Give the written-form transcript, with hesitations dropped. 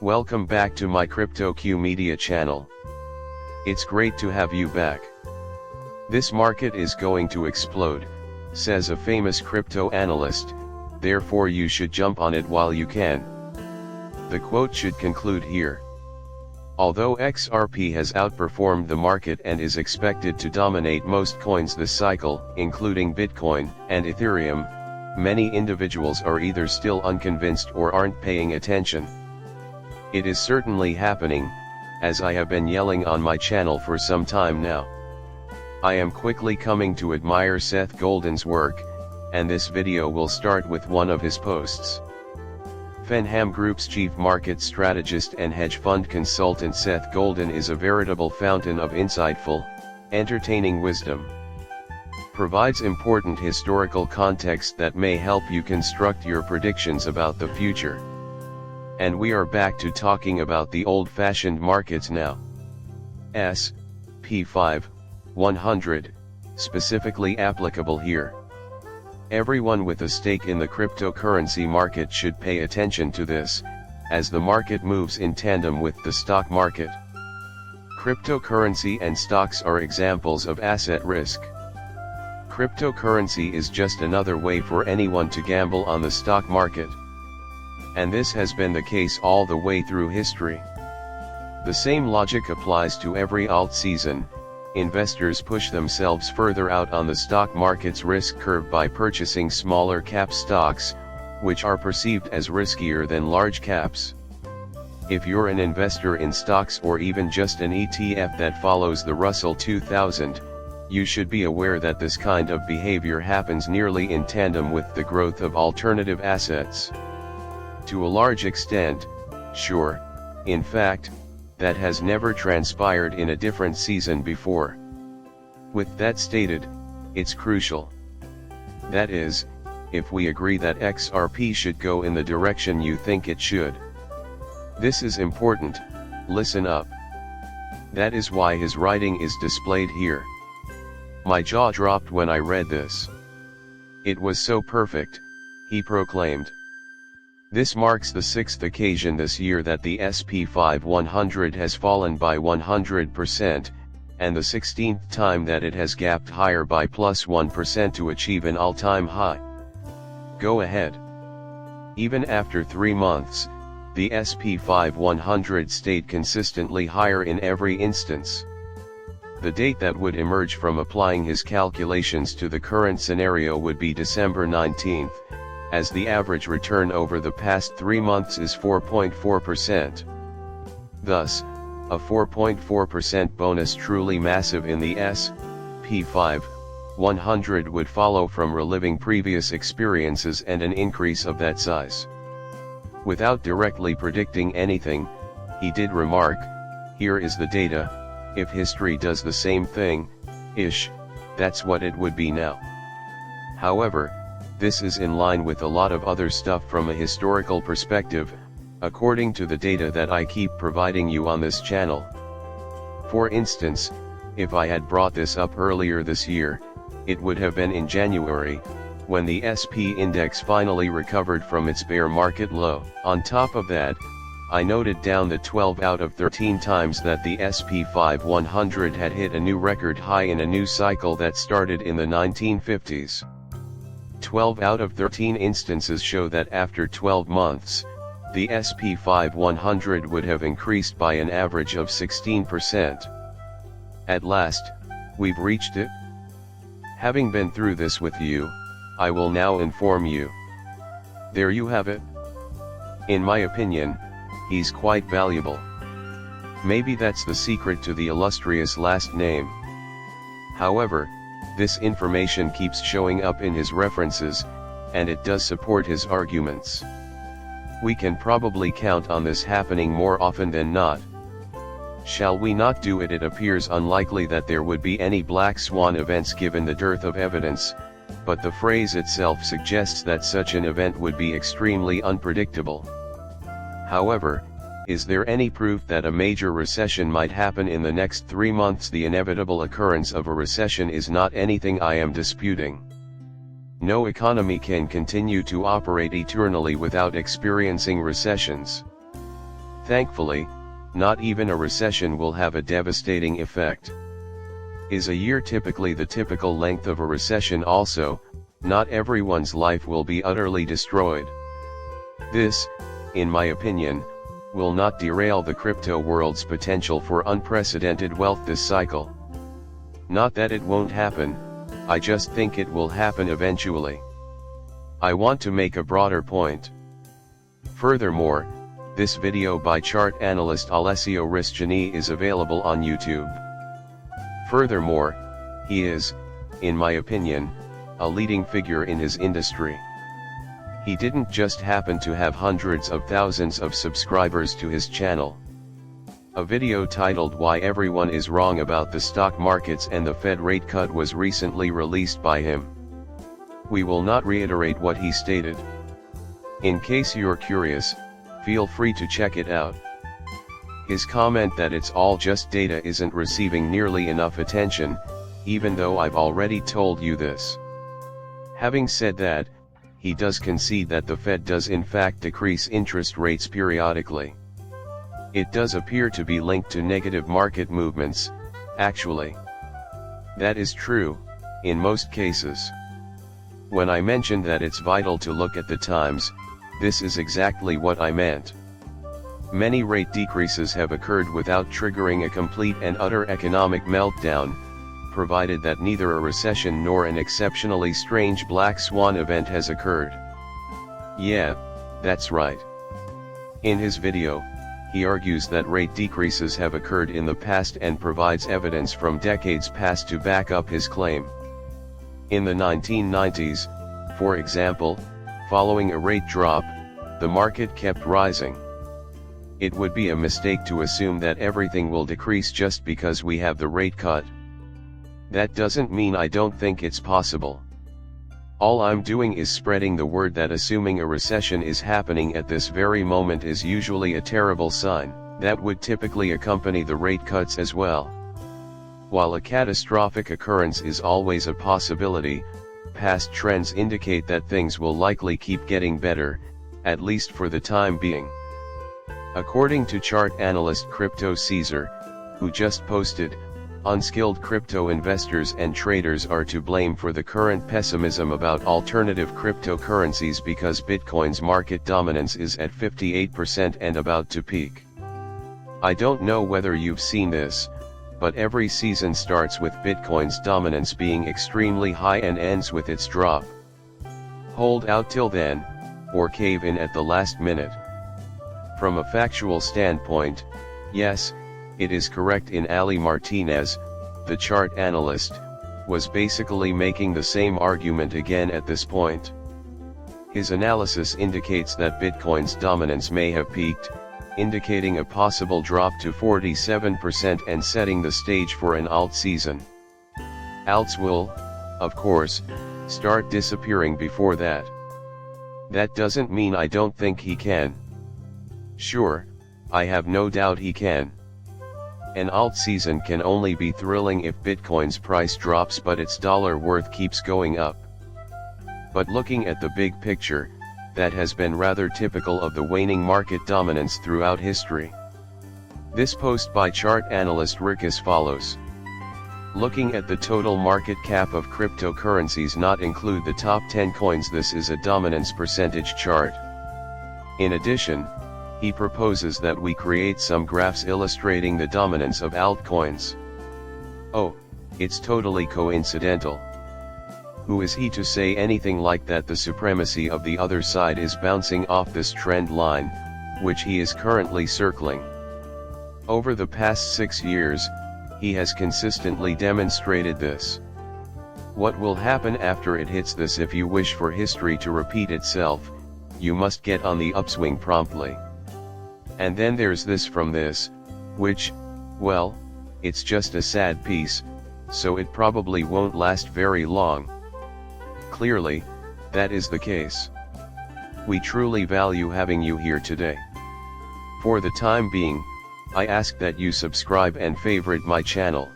Welcome back to my CryptoQ Media channel. It's great to have you back. This market is going to explode, says a famous crypto analyst, therefore you should jump on it while you can. The quote should conclude here. Although XRP has outperformed the market and is expected to dominate most coins this cycle, including Bitcoin and Ethereum, many individuals are either still unconvinced or aren't paying attention. It is certainly happening, as I have been yelling on my channel for some time now. I am quickly coming to admire Seth Golden's work, and this video will start with one of his posts. Fenham Group's chief market strategist and hedge fund consultant Seth Golden is a veritable fountain of insightful, entertaining wisdom. Provides important historical context that may help you construct your predictions about the future. And we are back to talking about the old-fashioned markets now. S&P 500, specifically applicable here. Everyone with a stake in the cryptocurrency market should pay attention to this, as the market moves in tandem with the stock market. Cryptocurrency and stocks are examples of asset risk. Cryptocurrency is just another way for anyone to gamble on the stock market. And this has been the case all the way through history. The same logic applies to every alt season. Investors push themselves further out on the stock market's risk curve by purchasing smaller cap stocks, which are perceived as riskier than large caps. If you're an investor in stocks or even just an ETF that follows the Russell 2000, you should be aware that this kind of behavior happens nearly in tandem with the growth of alternative assets. To a large extent, sure, in fact, that has never transpired in a different season before. With that stated, it's crucial. That is, if we agree that XRP should go in the direction you think it should. This is important, listen up. That is why his writing is displayed here. My jaw dropped when I read this. It was so perfect, he proclaimed. This marks the sixth occasion this year that the S&P 500 has fallen by 100%, and the 16th time that it has gapped higher by plus 1% to achieve an all-time high. Go ahead. Even after 3 months, the S&P 500 stayed consistently higher in every instance. The date that would emerge from applying his calculations to the current scenario would be December 19th. As the average return over the past 3 months is 4.4%. Thus, a 4.4% bonus truly massive in the S&P 500 would follow from reliving previous experiences and an increase of that size. Without directly predicting anything, he did remark, here is the data, if history does the same thing, that's what it would be now. However, this is in line with a lot of other stuff from a historical perspective, according to the data that I keep providing you on this channel. For instance, if I had brought this up earlier this year, it would have been in January, when the SP index finally recovered from its bear market low. On top of that, I noted down that 12 out of 13 times that the SP 500 had hit a new record high in a new cycle that started in the 1950s. 12 out of 13 instances show that after 12 months, the S&P 500 would have increased by an average of 16%. At last, we've reached it. Having been through this with you, I will now inform you. There you have it. In my opinion, he's quite valuable. Maybe that's the secret to the illustrious last name. However, this information keeps showing up in his references, and it does support his arguments. We can probably count on this happening more often than not. Shall we not do it? It appears unlikely that there would be any black swan events given the dearth of evidence, but the phrase itself suggests that such an event would be extremely unpredictable. However, is there any proof that a major recession might happen in the next 3 months? The inevitable occurrence of a recession is not anything I am disputing. No economy can continue to operate eternally without experiencing recessions. Thankfully, not even a recession will have a devastating effect. Is a year typically the typical length of a recession also? Not everyone's life will be utterly destroyed. This, in my opinion, will not derail the crypto world's potential for unprecedented wealth this cycle. Not that it won't happen, I just think it will happen eventually. I want to make a broader point. Furthermore, this video by chart analyst Alessio Risciani is available on YouTube. Furthermore, he is, in my opinion, a leading figure in his industry. He didn't just happen to have hundreds of thousands of subscribers to his channel. A video titled "Why Everyone is Wrong About the Stock Markets and the Fed Rate Cut" was recently released by him. We will not reiterate what he stated. In case you're curious, feel free to check it out. His comment that it's all just data isn't receiving nearly enough attention, even though I've already told you this. Having said that, he does concede that the Fed does in fact decrease interest rates periodically. It does appear to be linked to negative market movements, actually. That is true, in most cases. When I mentioned that it's vital to look at the times, this is exactly what I meant. Many rate decreases have occurred without triggering a complete and utter economic meltdown, provided that neither a recession nor an exceptionally strange black swan event has occurred. Yeah, that's right. In his video, he argues that rate decreases have occurred in the past and provides evidence from decades past to back up his claim. In the 1990s, for example, following a rate drop, the market kept rising. It would be a mistake to assume that everything will decrease just because we have the rate cut. That doesn't mean I don't think it's possible. All I'm doing is spreading the word that assuming a recession is happening at this very moment is usually a terrible sign, that would typically accompany the rate cuts as well. While a catastrophic occurrence is always a possibility, past trends indicate that things will likely keep getting better, at least for the time being. According to chart analyst Crypto Caesar, who just posted, unskilled crypto investors and traders are to blame for the current pessimism about alternative cryptocurrencies because Bitcoin's market dominance is at 58% and about to peak. I don't know whether you've seen this, but every season starts with Bitcoin's dominance being extremely high and ends with its drop. Hold out till then, or cave in at the last minute. From a factual standpoint, yes, it is correct. In Ali Martinez, the chart analyst, was basically making the same argument again at this point. His analysis indicates that Bitcoin's dominance may have peaked, indicating a possible drop to 47% and setting the stage for an alt season. Alts will, of course, start disappearing before that. That doesn't mean I don't think he can. Sure, I have no doubt he can. An alt season can only be thrilling if Bitcoin's price drops but its dollar worth keeps going up. But looking at the big picture, that has been rather typical of the waning market dominance throughout history. This post by chart analyst Rick as follows. Looking at the total market cap of cryptocurrencies, not include the top 10 coins. This is a dominance percentage chart. In addition, he proposes that we create some graphs illustrating the dominance of altcoins. Oh, it's totally coincidental. Who is he to say anything like that? The supremacy of the other side is bouncing off this trend line, which he is currently circling. Over the past 6 years, he has consistently demonstrated this. What will happen after it hits this? If you wish for history to repeat itself, you must get on the upswing promptly. And then there's this from this, which, well, it's just a sad piece, so it probably won't last very long. Clearly, that is the case. We truly value having you here today. For the time being, I ask that you subscribe and favorite my channel.